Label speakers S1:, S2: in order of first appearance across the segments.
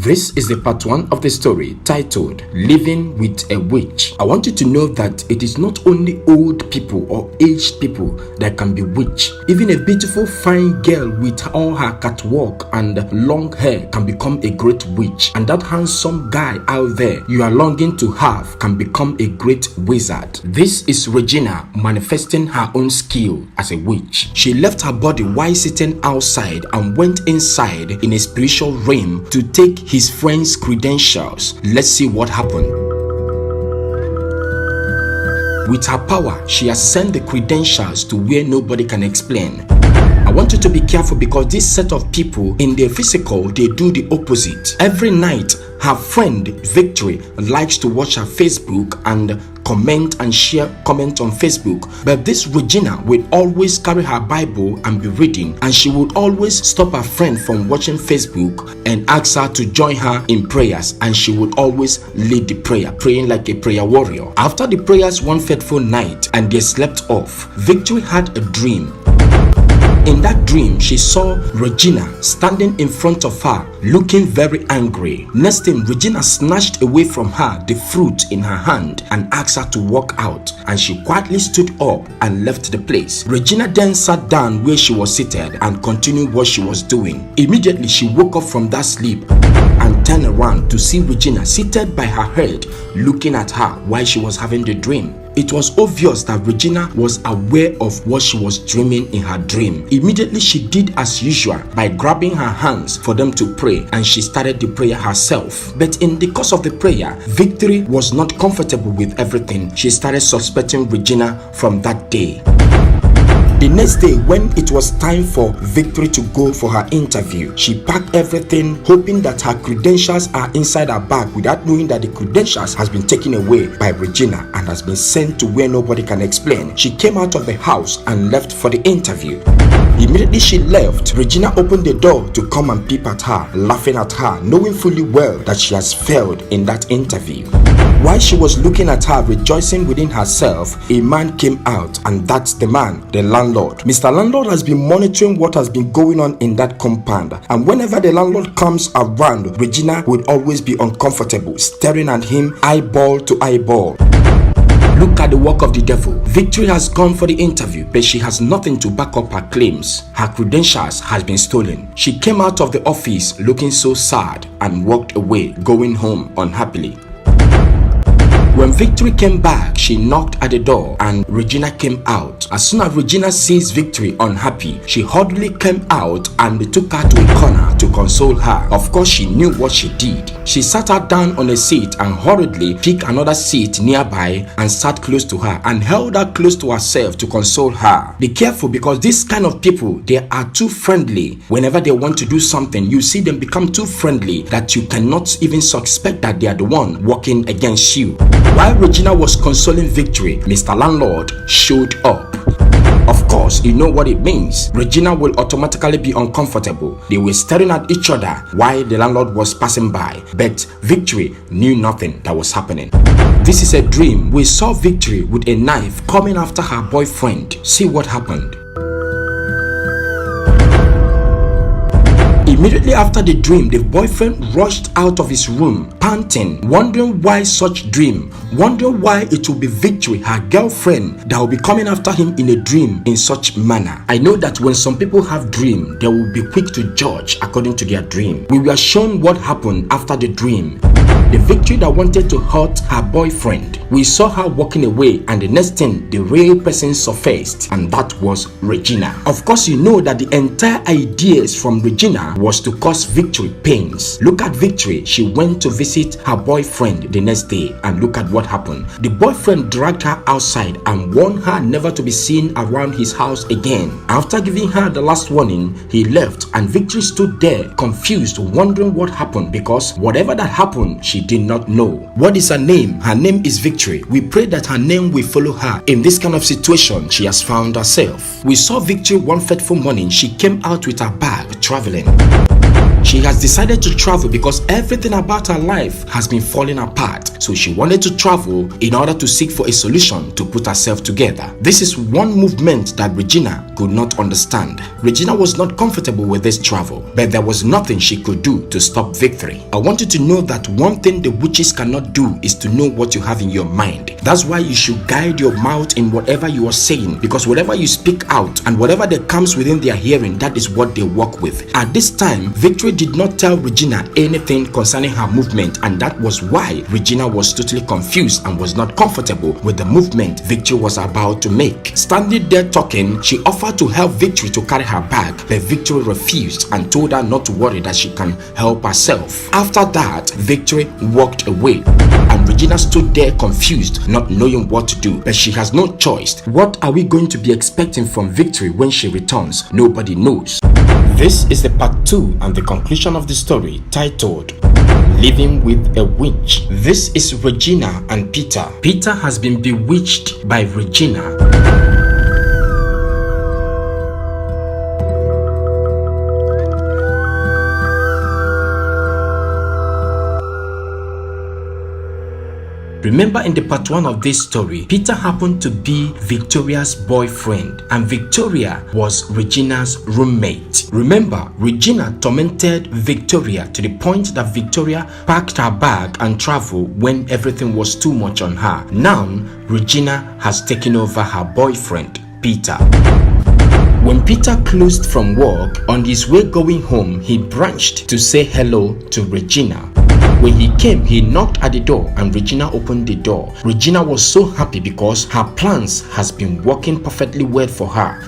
S1: This is the part 1 of the story titled Living with a Witch. I want you to know that it is not only old people or aged people that can be witched. Even a beautiful fine girl with all her catwalk and long hair can become a great witch. And that handsome guy out there you are longing to have can become a great wizard. This is Regina manifesting her own skill as a witch. She left her body while sitting outside and went inside in a spiritual realm to take his friend's credentials. Let's see what happened. With her power, she has sent the credentials to where nobody can explain. I want you to be careful because this set of people in their physical, they do the opposite. Every night, her friend Victory likes to watch her Facebook and comment and share comments on Facebook, but this Regina will always carry her Bible and be reading, and she would always stop her friend from watching Facebook and ask her to join her in prayers, and she would always lead the prayer, praying like a prayer warrior. After the prayers one fateful night and they slept off, Victory had a dream. In that dream, she saw Regina standing in front of her, looking very angry. Next thing, Regina snatched away from her the fruit in her hand and asked her to walk out, and she quietly stood up and left the place. Regina then sat down where she was seated and continued what she was doing. Immediately, she woke up from that sleep and turned around to see Regina seated by her head, looking at her while she was having the dream. It was obvious that Regina was aware of what she was dreaming in her dream. Immediately, she did as usual by grabbing her hands for them to pray, and she started the prayer herself. But in the course of the prayer, Victory was not comfortable with everything. She started suspecting Regina from that day. The next day, when it was time for Victory to go for her interview, she packed everything, hoping that her credentials are inside her bag, without knowing that the credentials has been taken away by Regina and has been sent to where nobody can explain. She came out of the house and left for the interview. Immediately she left, Regina opened the door to come and peep at her, laughing at her, knowing fully well that she has failed in that interview. While she was looking at her, rejoicing within herself, a man came out, and that's the man, the landlord. Mr. Landlord has been monitoring what has been going on in that compound, and whenever the landlord comes around, Regina would always be uncomfortable, staring at him eyeball to eyeball. Look at the work of the devil. Victory has gone for the interview, but she has nothing to back up her claims. Her credentials has been stolen. She came out of the office looking so sad and walked away, going home unhappily. When Victory came back, she knocked at the door and Regina came out. As soon as Regina sees Victory unhappy, she hurriedly came out and took her to a corner to console her. Of course, she knew what she did. She sat her down on a seat and hurriedly picked another seat nearby and sat close to her and held her close to herself to console her. Be careful, because this kind of people, they are too friendly. Whenever they want to do something, you see them become too friendly that you cannot even suspect that they are the one working against you. While Regina was consoling Victory, Mr. Landlord showed up. Of course, you know what it means. Regina will automatically be uncomfortable. They were staring at each other while the landlord was passing by, but Victory knew nothing that was happening. This is a dream. We saw Victory with a knife coming after her boyfriend. See what happened. Immediately after the dream, the boyfriend rushed out of his room, panting, wondering why such dream, wondering why it will be Victory, her girlfriend, that will be coming after him in a dream in such manner. I know that when some people have dream, they will be quick to judge according to their dream. We were shown what happened after the dream. The Victory that wanted to hurt her boyfriend, we saw her walking away, and the next thing, the real person surfaced, and that was Regina. Of course, you know that the entire ideas from Regina was to cause Victory pains. Look at Victory. She went to visit her boyfriend the next day, and look at what happened. The boyfriend dragged her outside and warned her never to be seen around his house again. After giving her the last warning, he left, and Victory stood there confused, wondering what happened, because whatever that happened, she she did not know. What is her name? Her name is Victory. We pray that her name will follow her in this kind of situation she has found herself. We saw Victory one fateful morning. She came out with her bag traveling. She has decided to travel because everything about her life has been falling apart. So she wanted to travel in order to seek for a solution to put herself together. This is one movement that Regina could not understand. Regina was not comfortable with this travel, but there was nothing she could do to stop Victory. I want you to know that one thing the witches cannot do is to know what you have in your mind. That's why you should guide your mouth in whatever you are saying, because whatever you speak out and whatever that comes within their hearing, that is what they work with. At this time, Victory did not tell Regina anything concerning her movement, and that was why Regina was totally confused and was not comfortable with the movement Victory was about to make. Standing there talking, she offered to help Victory to carry her bag, but Victory refused and told her not to worry, that she can help herself. After that, Victory walked away, and Regina stood there confused, not knowing what to do, but she has no choice. What are we going to be expecting from Victory when she returns? Nobody knows. This is the part 2 and the conclusion of the story, titled Living with a Witch. This is Regina and Peter. Peter has been bewitched by Regina. Remember, in the part 1 of this story, Peter happened to be Victoria's boyfriend, and Victoria was Regina's roommate. Remember, Regina tormented Victoria to the point that Victoria packed her bag and traveled when everything was too much on her. Now, Regina has taken over her boyfriend, Peter. When Peter closed from work, on his way going home, he branched to say hello to Regina. When he came, he knocked at the door and Regina opened the door. Regina was so happy because her plans has been working perfectly well for her.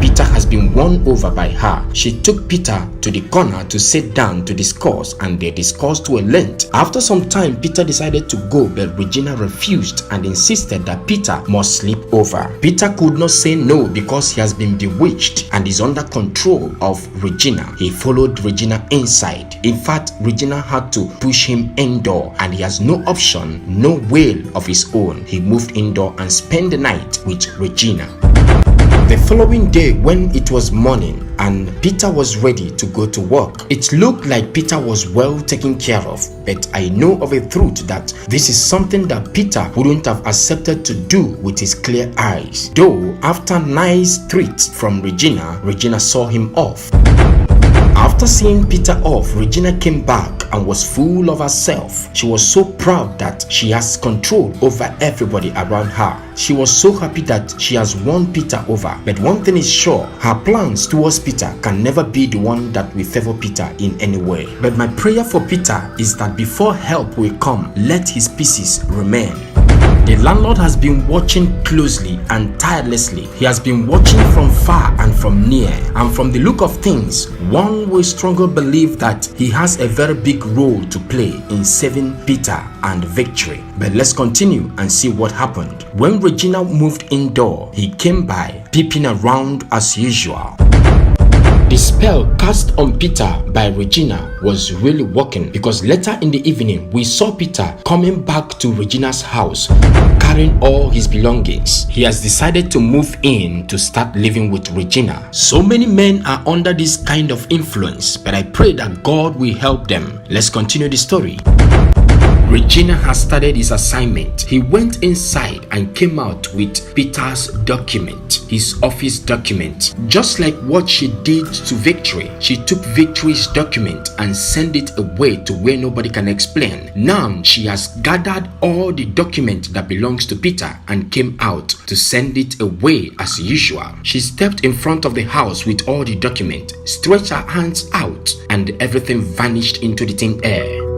S1: Peter has been won over by her. She took Peter to the corner to sit down to discuss, and they discussed to a length. After some time, Peter decided to go, but Regina refused and insisted that Peter must sleep over. Peter could not say no because he has been bewitched and is under control of Regina. He followed Regina inside. In fact, Regina had to push him indoor, and he has no option, no will of his own. He moved indoor and spent the night with Regina. The following day, when it was morning and Peter was ready to go to work, it looked like Peter was well taken care of, but I know of a truth that this is something that Peter wouldn't have accepted to do with his clear eyes. Though after nice treats from Regina, Regina saw him off. After seeing Peter off, Regina came back and was full of herself. She was so proud that she has control over everybody around her. She was so happy that she has won Peter over. But one thing is sure, her plans towards Peter can never be the one that will favor Peter in any way. But my prayer for Peter is that before help will come, let his pieces remain. The landlord has been watching closely and tirelessly. He has been watching from far and from near. And from the look of things, one will strongly believe that he has a very big role to play in saving Peter and Victory. But let's continue and see what happened. When Regina moved indoor, he came by, peeping around as usual. The spell cast on Peter by Regina was really working, because later in the evening we saw Peter coming back to Regina's house carrying all his belongings. He has decided to move in to start living with Regina. So many men are under this kind of influence, but I pray that God will help them. Let's continue the story. Regina has started his assignment. He went inside and came out with Peter's document, his office document. Just like what she did to Victory, she took Victory's document and sent it away to where nobody can explain. Now she has gathered all the document that belongs to Peter and came out to send it away as usual. She stepped in front of the house with all the document, stretched her hands out, and everything vanished into the thin air.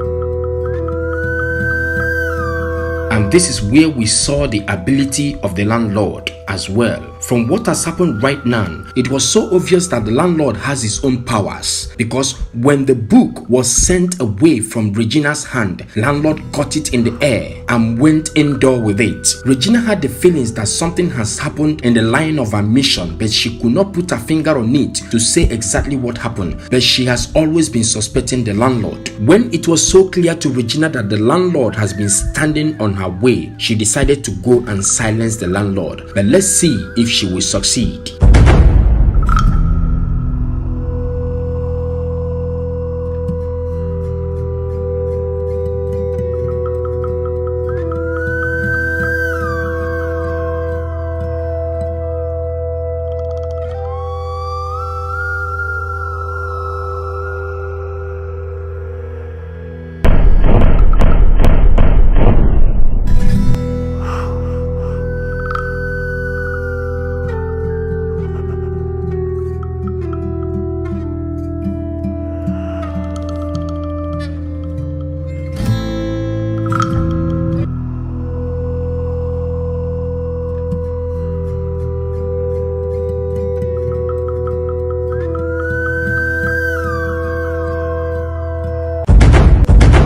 S1: And this is where we saw the ability of the landlord. as well. From what has happened right now, it was so obvious that the landlord has his own powers, because when the book was sent away from Regina's hand, landlord caught it in the air and went indoor with it. Regina had the feelings that something has happened in the line of her mission, but she could not put her finger on it to say exactly what happened, but she has always been suspecting the landlord. When it was so clear to Regina that the landlord has been standing on her way, she decided to go and silence the landlord. But let's see if she will succeed.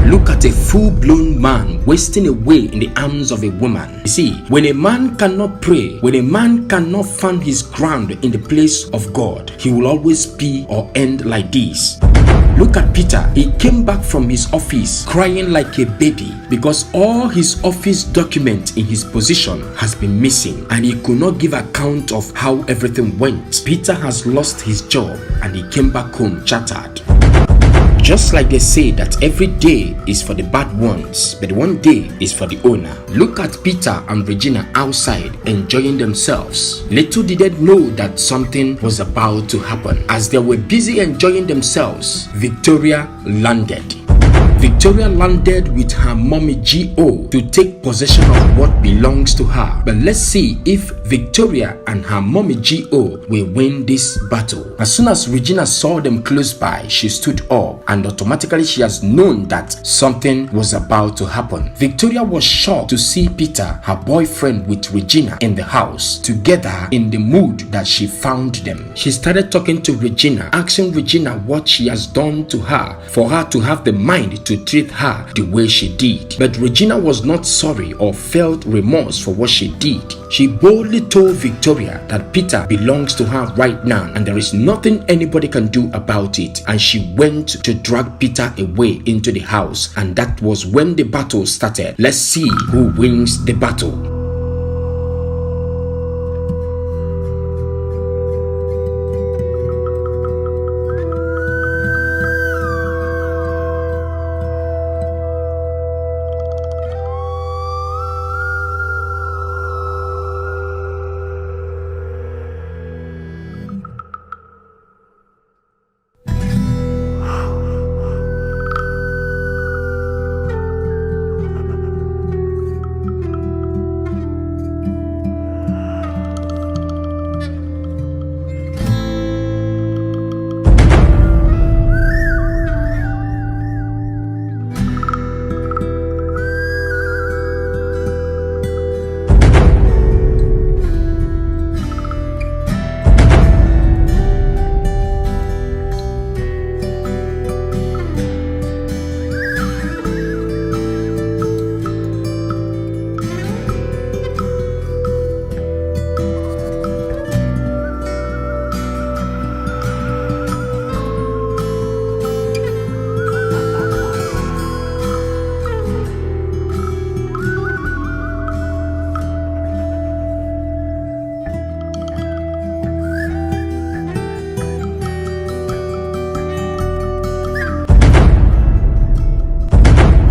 S1: Look at a full-blown man wasting away in the arms of a woman. You see, when a man cannot pray, when a man cannot find his ground in the place of God, he will always be or end like this. Look at Peter. He came back from his office crying like a baby because all his office document in his position has been missing and he could not give account of how everything went. Peter has lost his job and he came back home shattered. Just like they say that every day is for the bad ones, but one day is for the owner. Look at Peter and Regina outside enjoying themselves. Little did they know that something was about to happen. As they were busy enjoying themselves, Victoria landed. Victoria landed with her mommy G.O. to take possession of what belongs to her. But let's see if Victoria and her mommy G.O. will win this battle. As soon as Regina saw them close by, she stood up and automatically she has known that something was about to happen. Victoria was shocked to see Peter, her boyfriend, with Regina in the house, together in the mood that she found them. She started talking to Regina, asking Regina what she has done to her for her to have the mind to treat her the way she did. But Regina was not sorry or felt remorse for what she did. She boldly told Victoria that Peter belongs to her right now and there is nothing anybody can do about it, and she went to drag Peter away into the house, and that was when the battle started. Let's see who wins the battle.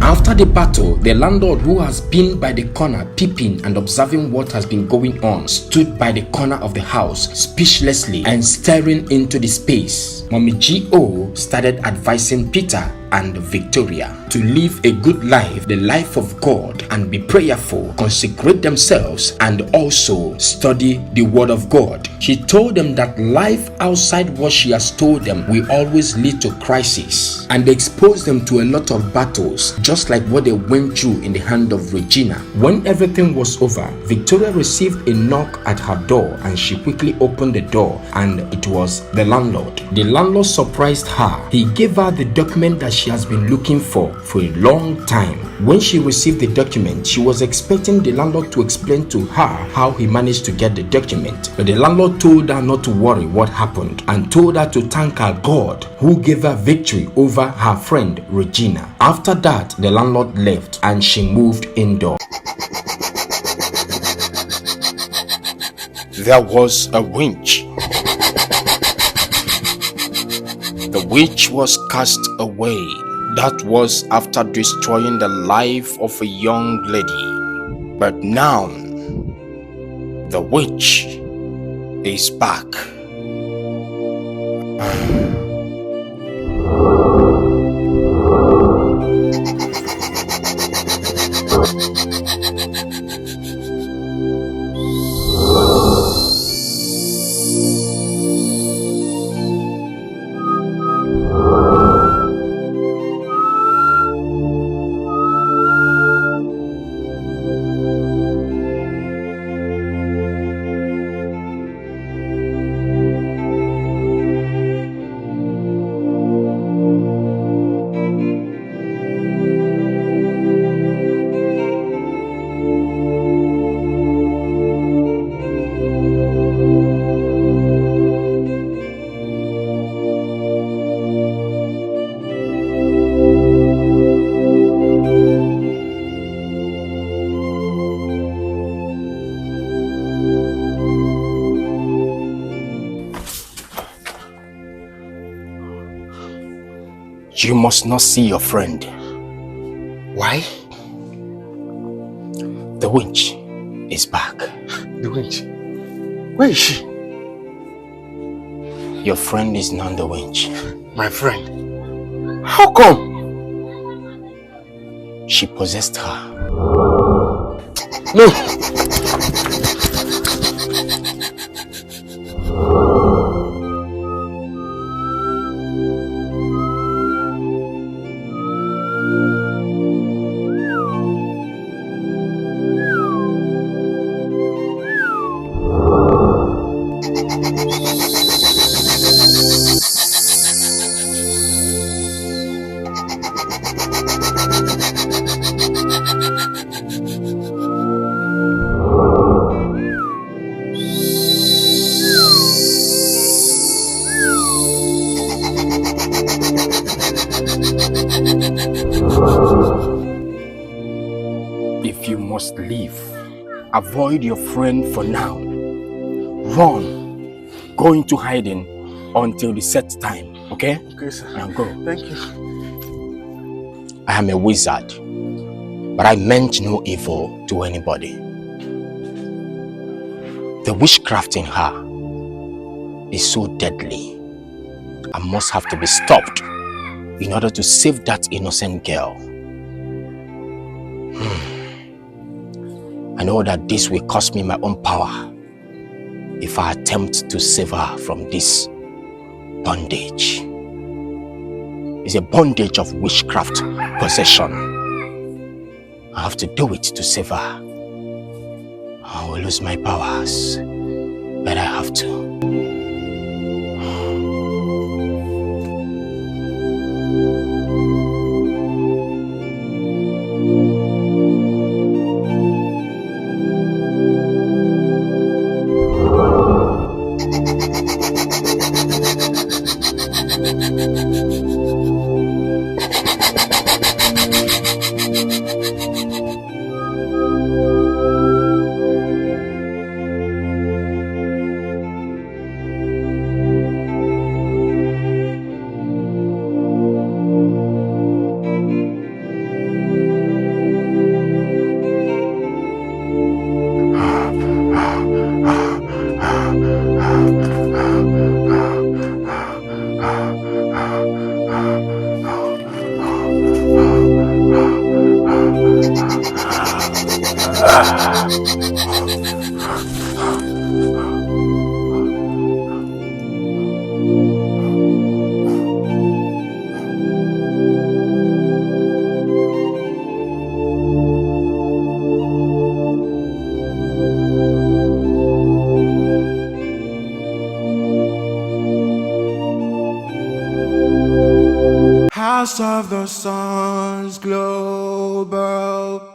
S1: After the battle, the landlord, who has been by the corner peeping and observing what has been going on, stood by the corner of the house speechlessly and staring into the space. Mommy G.O. started advising Peter and Victoria to live a good life, the life of God, and be prayerful, consecrate themselves, and also study the Word of God. She told them that life outside what she has told them will always lead to crisis, and exposed them to a lot of battles, just like what they went through in the hand of Regina. When everything was over, Victoria received a knock at her door, and she quickly opened the door, and it was the landlord. The landlord surprised her. He gave her the document that she has been looking for a long time. When she received the document, she was expecting the landlord to explain to her how he managed to get the document. But the landlord told her not to worry what happened, and told her to thank her God who gave her victory over her friend Regina. After that, the landlord left and she moved indoors. There was a witch. The witch was cast away. That was after destroying the life of a young lady. But now, the witch is back. You must not see your friend.
S2: Why?
S1: The witch is back.
S2: The witch? Where is she?
S1: Your friend is not the witch.
S2: My friend? How come?
S1: She possessed her.
S2: No!
S1: If you must leave, avoid your friend for now. Run. Go into hiding until the set time, okay?
S2: Okay, sir.
S1: Now go.
S2: Thank you.
S1: I am a wizard, but I meant no evil to anybody. The witchcraft in her is so deadly and must have to be stopped in order to save that innocent girl. I know that this will cost me my own power if I attempt to save her from this bondage. It's a bondage of witchcraft possession. I have to do it to save her. I will lose my powers, but I have to.
S3: House of the Suns Global.